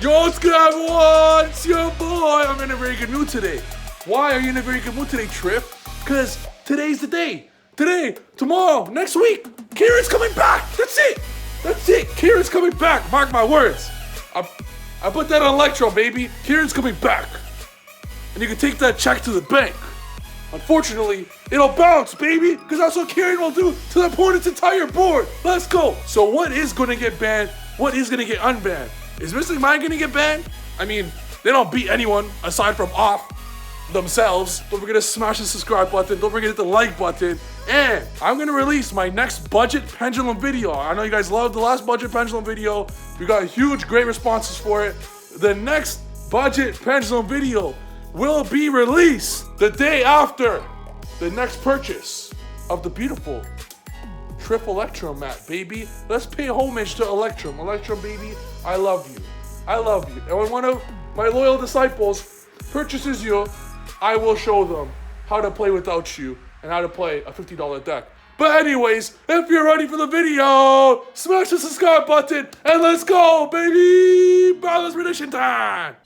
Yo, what's good, everyone? It's your boy. I'm in a very good mood today. Why are you in a very good mood today, Trif? Because today's the day. Today, tomorrow, next week, Kieran's coming back. That's it. That's it. Kieran's coming back. Mark my words. I put that on Electro, baby. Kieran's coming back. And you can take that check to the bank. Unfortunately, it'll bounce, baby, because that's what Kieran will do to the opponent's entire board. Let's go. So what is going to get banned? What is going to get unbanned? Is Missing Mind going to get banned? I mean, they don't beat anyone aside from off themselves. Don't forget to smash the subscribe button. Don't forget to hit the like button. And I'm going to release my next budget pendulum video. I know you guys loved the last budget pendulum video. We got huge, great responses for it. The next budget pendulum video will be released the day after the next purchase of the beautiful Trif Electrum mat, baby. Let's pay homage to Electrum. Electrum, baby, I love you. I love you. And when one of my loyal disciples purchases you, I will show them how to play without you and how to play a $50 deck. But anyways, if you're ready for the video, smash the subscribe button and let's go, baby! Balance prediction time!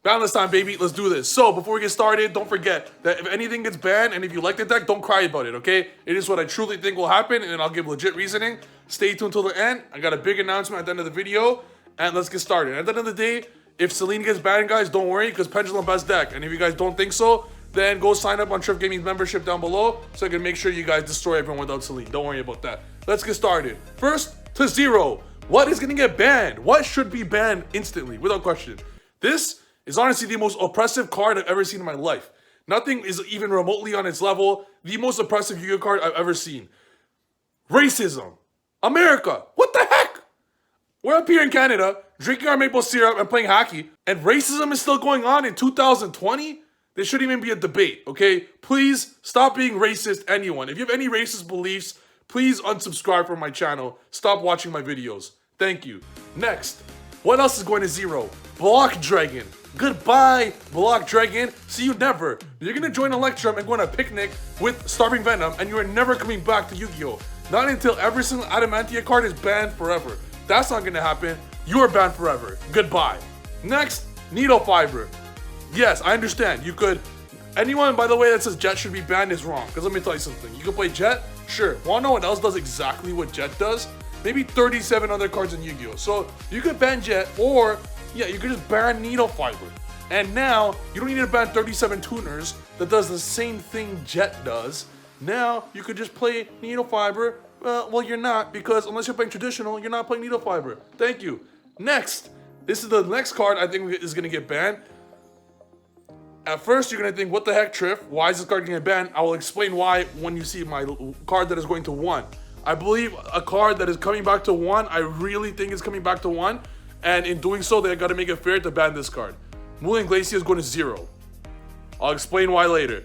Balance time, baby. Let's do this. So before we get started, don't forget that if anything gets banned and if you like the deck, don't cry about it, okay? It is what I truly think will happen, and I'll give legit reasoning. Stay tuned till the end. I got a big announcement at the end of the video, and let's get started. At the end of the day, if Celine gets banned, guys, don't worry, because Pendulum best deck. And if you guys don't think so, then go sign up on Trif Gaming's membership down below so I can make sure you guys destroy everyone without Celine. Don't worry about that. Let's get started. First to zero. What is going to get banned? What should be banned instantly, without question? This is honestly the most oppressive card I've ever seen in my life. Nothing is even remotely on its level. The most oppressive Yu-Gi-Oh card I've ever seen. Racism. America. What the heck? We're up here in Canada, drinking our maple syrup and playing hockey, and racism is still going on in 2020? There shouldn't even be a debate, okay? Please stop being racist, anyone. If you have any racist beliefs, please unsubscribe from my channel. Stop watching my videos. Thank you. Next, what else is going to zero? Block Dragon. Goodbye, Block Dragon. See you never. You're gonna join Electrum and go on a picnic with Starving Venom, and you are never coming back to Yu-Gi-Oh! Not until every single Adamantia card is banned forever. That's not gonna happen. You are banned forever. Goodbye. Next, Needle Fiber. Yes, I understand. You could. Anyone, by the way, that says Jet should be banned is wrong. Because let me tell you something. You can play Jet, sure. Wanna know what else does exactly what Jet does? Maybe 37 other cards in Yu-Gi-Oh! So you could ban Jet, or yeah, you could just ban Needle Fiber. And now, you don't need to ban 37 tuners that does the same thing Jet does. Now, you could just play Needle Fiber. Well, you're not, because unless you're playing traditional, you're not playing Needle Fiber. Thank you. Next, this is the next card I think is going to get banned. At first, you're going to think, what the heck, Trif? Why is this card going to get banned? I will explain why when you see my card that is going to 1. I believe a card that is coming back to 1, I really think is coming back to 1. And in doing so, they got to make it fair to ban this card. Mulan Glacier is going to 0. I'll explain why later.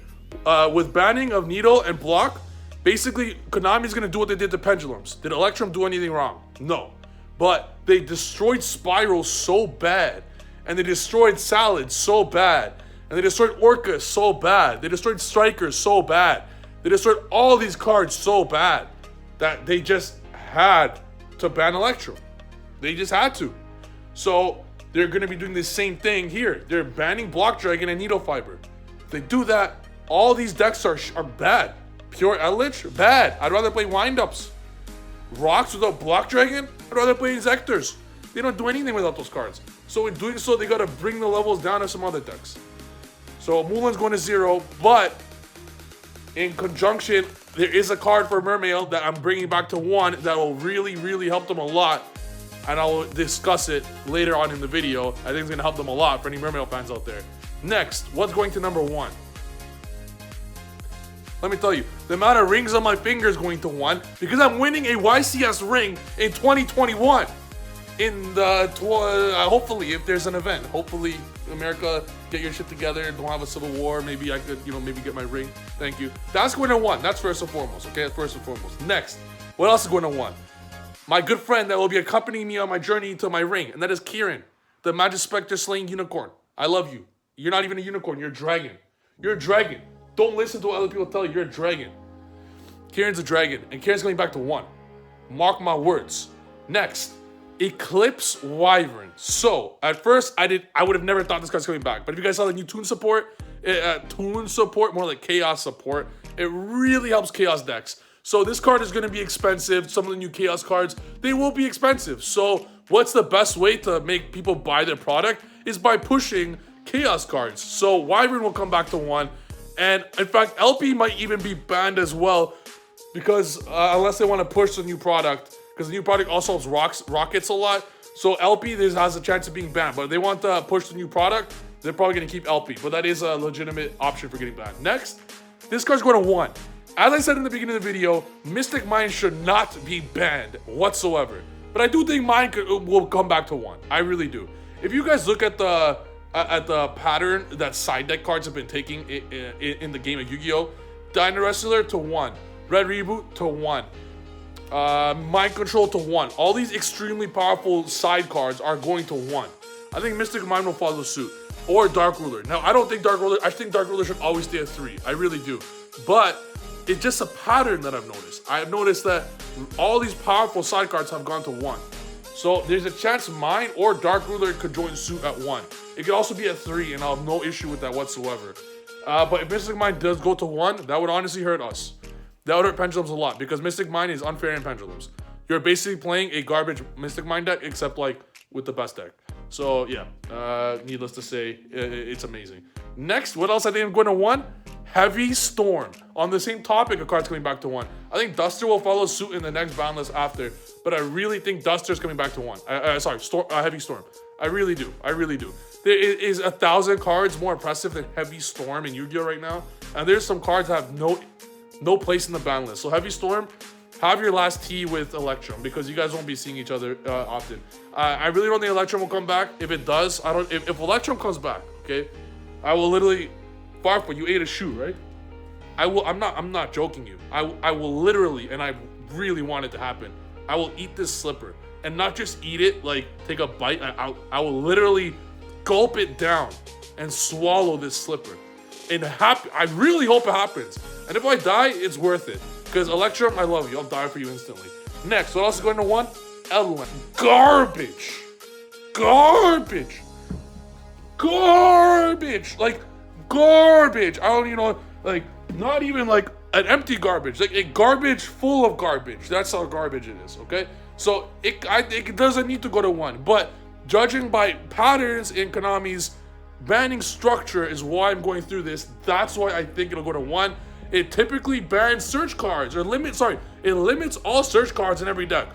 With banning of Needle and Block, basically, Konami is going to do what they did to Pendulums. Did Electrum do anything wrong? No. But they destroyed Spiral so bad. And they destroyed Salad so bad. And they destroyed Orca so bad. They destroyed Strikers so bad. They destroyed all these cards so bad that they just had to ban Electrum. They just had to. So they're going to be doing the same thing here. They're banning Block Dragon and Needle Fiber. If they do that, all these decks are bad. Pure Eldritch, bad. I'd rather play Windups. Rocks without Block Dragon, I'd rather play Inzectors. They don't do anything without those cards. So in doing so, they got to bring the levels down to some other decks. So Mulan's going to 0, but in conjunction, there is a card for Mermail that I'm bringing back to 1 that will really, really help them a lot. And I'll discuss it later on in the video. I think it's going to help them a lot for any Mermail fans out there. Next, what's going to number 1? Let me tell you, the amount of rings on my finger is going to 1 because I'm winning a YCS ring in 2021. In the, hopefully, if there's an event, hopefully America, get your shit together, don't have a civil war, maybe I could, maybe get my ring. Thank you. That's going to 1. That's first and foremost, okay? That's first and foremost. Next, what else is going to 1? My good friend that will be accompanying me on my journey to my ring, and that is Kieran. the Magic Spectre slaying unicorn. I love you. You're not even a unicorn. You're a dragon. You're a dragon. Don't listen to what other people tell you. You're a dragon. Kieran's a dragon, and Kieran's going back to 1. Mark my words. Next, Eclipse Wyvern. So, at first, I would have never thought this card's coming back. But if you guys saw the new Toon support, more like Chaos support, it really helps Chaos decks. So this card is going to be expensive. Some of the new Chaos cards, they will be expensive. So what's the best way to make people buy their product is by pushing Chaos cards. So Wyvern will come back to 1. And in fact, LP might even be banned as well because unless they want to push the new product, because the new product also helps rockets a lot. So LP has a chance of being banned, but if they want to push the new product, they're probably going to keep LP. But that is a legitimate option for getting banned. Next, this card's going to 1. As I said in the beginning of the video, Mystic Mine should not be banned whatsoever. But I do think Mine will come back to 1. I really do. If you guys look at the pattern that side deck cards have been taking in the game of Yu-Gi-Oh! Dino Wrestler to 1. Red Reboot to 1. Mind Control to 1. All these extremely powerful side cards are going to 1. I think Mystic Mine will follow suit. Or Dark Ruler. Now, I think Dark Ruler should always stay at 3. I really do. But it's just a pattern that I've noticed. I've noticed that all these powerful side cards have gone to 1. So there's a chance Mine or Dark Ruler could join suit at 1. It could also be at 3, and I'll have no issue with that whatsoever. But if Mystic Mine does go to 1, that would honestly hurt us. That would hurt Pendulums a lot, because Mystic Mine is unfair in Pendulums. You're basically playing a garbage Mystic Mine deck, except like with the best deck. So yeah, needless to say, it's amazing. Next, what else I think I'm going to 1? Heavy Storm. On the same topic of cards coming back to 1. I think Duster will follow suit in the next ban list after, but I really think Duster's coming back to 1. Heavy Storm. I really do. I really do. There is 1,000 cards more impressive than Heavy Storm in Yu-Gi-Oh! Right now, and there's some cards that have no place in the ban list. So Heavy Storm, have your last T with Electrum, because you guys won't be seeing each other often. I really don't think Electrum will come back. If it does, if Electrum comes back, okay, I will literally, Farfa, you ate a shoe, right? I'm not joking you. I will literally, and I really want it to happen, I will eat this slipper. And not just eat it, like take a bite, I will literally gulp it down and swallow this slipper. And I really hope it happens. And if I die, it's worth it. Because Electrum, I love you. I'll die for you instantly. Next, what else is going to 1? Element. Garbage. Garbage. Garbage. Like, garbage. I don't even know, like, not even like an empty garbage. Like a garbage full of garbage. That's how garbage it is, okay? So, it doesn't need to go to 1. But judging by patterns in Konami's banning structure is why I'm going through this. That's why I think it'll go to 1. It typically bans search cards, or it limits all search cards in every deck.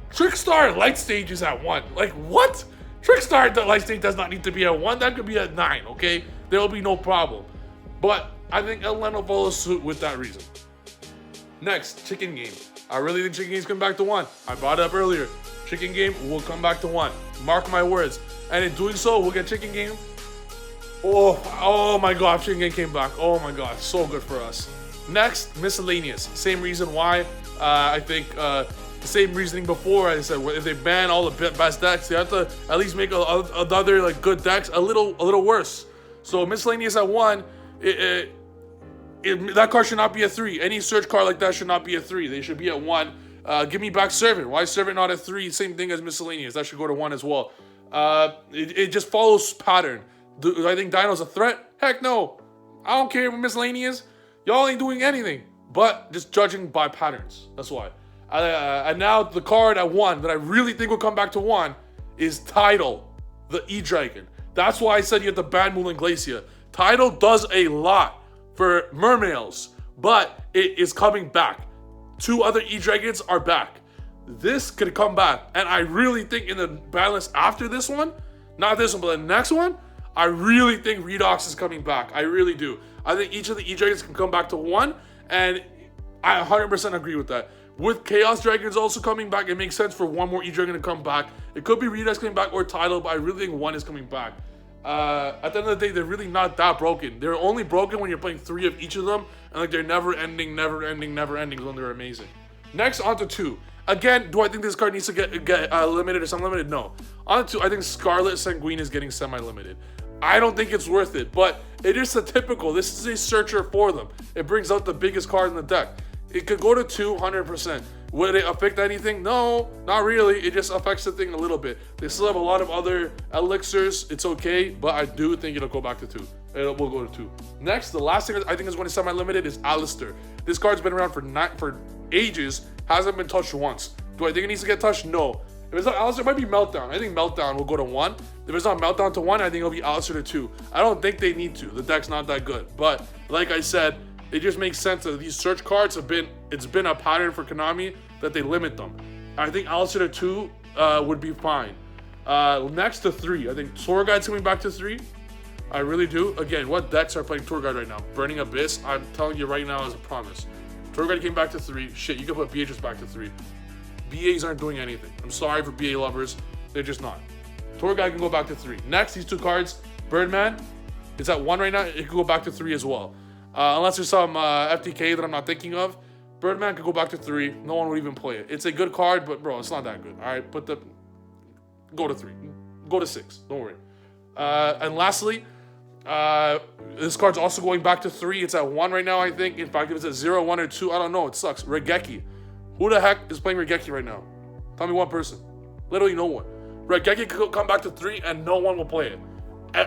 Trickstar Light Stage is at 1. Like, what? Trickstar Light Stage does not need to be at 1. That could be at 9, okay? There will be no problem. But I think LN will follow suit with that reason. Next, Chicken Game. I really think Chicken Game's coming back to 1. I brought it up earlier. Chicken Game will come back to 1. Mark my words. And in doing so, we'll get Chicken Game. Oh my god, Chicken Game came back. Oh my god, so good for us. Next, Miscellaneous. Same reason why. I think the same reasoning before. I said if they ban all the best decks, they have to at least make other like good decks a little worse. So Miscellaneous at 1. That card should not be a 3. Any search card like that should not be a 3. They should be at 1. Give me back Servant. Why Servant not at 3? Same thing as Miscellaneous. That should go to 1 as well. It just follows pattern. Do I think Dino's a threat? Heck no. I don't care if Miscellaneous. Y'all ain't doing anything. But just judging by patterns. That's why. And now the card at 1 that I really think will come back to 1 is Tidal, the E-Dragon. That's why I said you have to ban Mulan Glacia. Tidal does a lot for Mermails, but it is coming back. 2 other E-Dragons are back. This could come back. And I really think in the balance after this one, not this one, but the next one, I really think Redox is coming back. I really do. I think each of the E-Dragons can come back to 1, and I 100% agree with that. With Chaos Dragons also coming back, it makes sense for 1 more E-Dragon to come back. It could be Redox coming back or Tidal, but I really think 1 is coming back. At the end of the day, they're really not that broken. They're only broken when you're playing 3 of each of them, and like they're never ending when they're amazing. Next, on to 2. Again, do I think this card needs to get limited or semi-limited? No. On to, I think Scarlet Sanguine is getting semi-limited. I don't think it's worth it, but it is a typical. This is a searcher for them. It brings out the biggest card in the deck. It could go to 200%. Would it affect anything? No, not really. It just affects the thing a little bit. They still have a lot of other elixirs. It's okay, but I do think it'll go back to 2. It will go to 2. Next, the last thing I think is going to semi-limited is Alistair. This card's been around for ages. Hasn't been touched once. Do I think it needs to get touched? No. If it's not Alistair, it might be Meltdown. I think Meltdown will go to 1. If it's not Meltdown to 1, I think it'll be Alistair to 2. I don't think they need to. The deck's not that good. But like I said, it just makes sense that these search cards it's been a pattern for Konami that they limit them. I think Alistair to 2 would be fine. Next to 3, I think Tour Guide's coming back to 3. I really do. Again, what decks are playing Tour Guide right now? Burning Abyss, I'm telling you right now as a promise. Tour Guide came back to 3. Shit, you can put BHs back to 3. BAs aren't doing anything. I'm sorry for BA lovers. They're just not. Tour Guide can go back to 3. Next, these 2 cards. Birdman, it's at 1 right now. It can go back to 3 as well. Unless there's some FTK that I'm not thinking of. Birdman could go back to 3. No one would even play it. It's a good card, but bro, it's not that good. All right, go to 3. Go to 6. Don't worry. And lastly, this card's also going back to 3. It's at 1 right now, I think. In fact, if it's at 0, 1, or 2, I don't know. It sucks. Regeki. Who the heck is playing Regeki right now? Tell me one person. Literally no one. Regeki could come back to 3 and no one will play it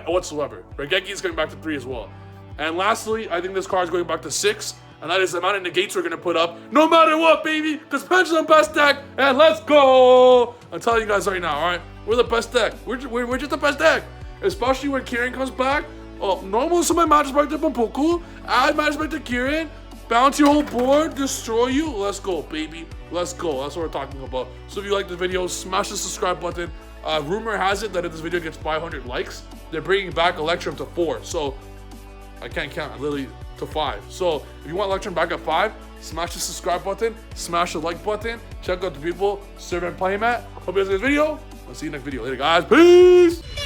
whatsoever. Regeki is going back to 3 as well. And lastly, I think this card is going back to 6. And that is the amount of negates we're going to put up no matter what, baby. Because Pendulum best deck. And let's go. I'm telling you guys right now, all right? We're the best deck. We're just the best deck. Especially when Kieran comes back. Oh, normal summon matches back to Pampoku. Add matches back to Kieran. Bounce your whole board, destroy you. Let's go, baby. Let's go. That's what we're talking about. So if you like the video, smash the subscribe button. Rumor has it that if this video gets 500 likes, they're bringing back Electrum to 4. So I can't count, literally to 5. So if you want Electrum back at 5, smash the subscribe button, smash the like button, check out the people serving playmat. Hope you guys like this video. I'll see you next video. Later, guys. Peace.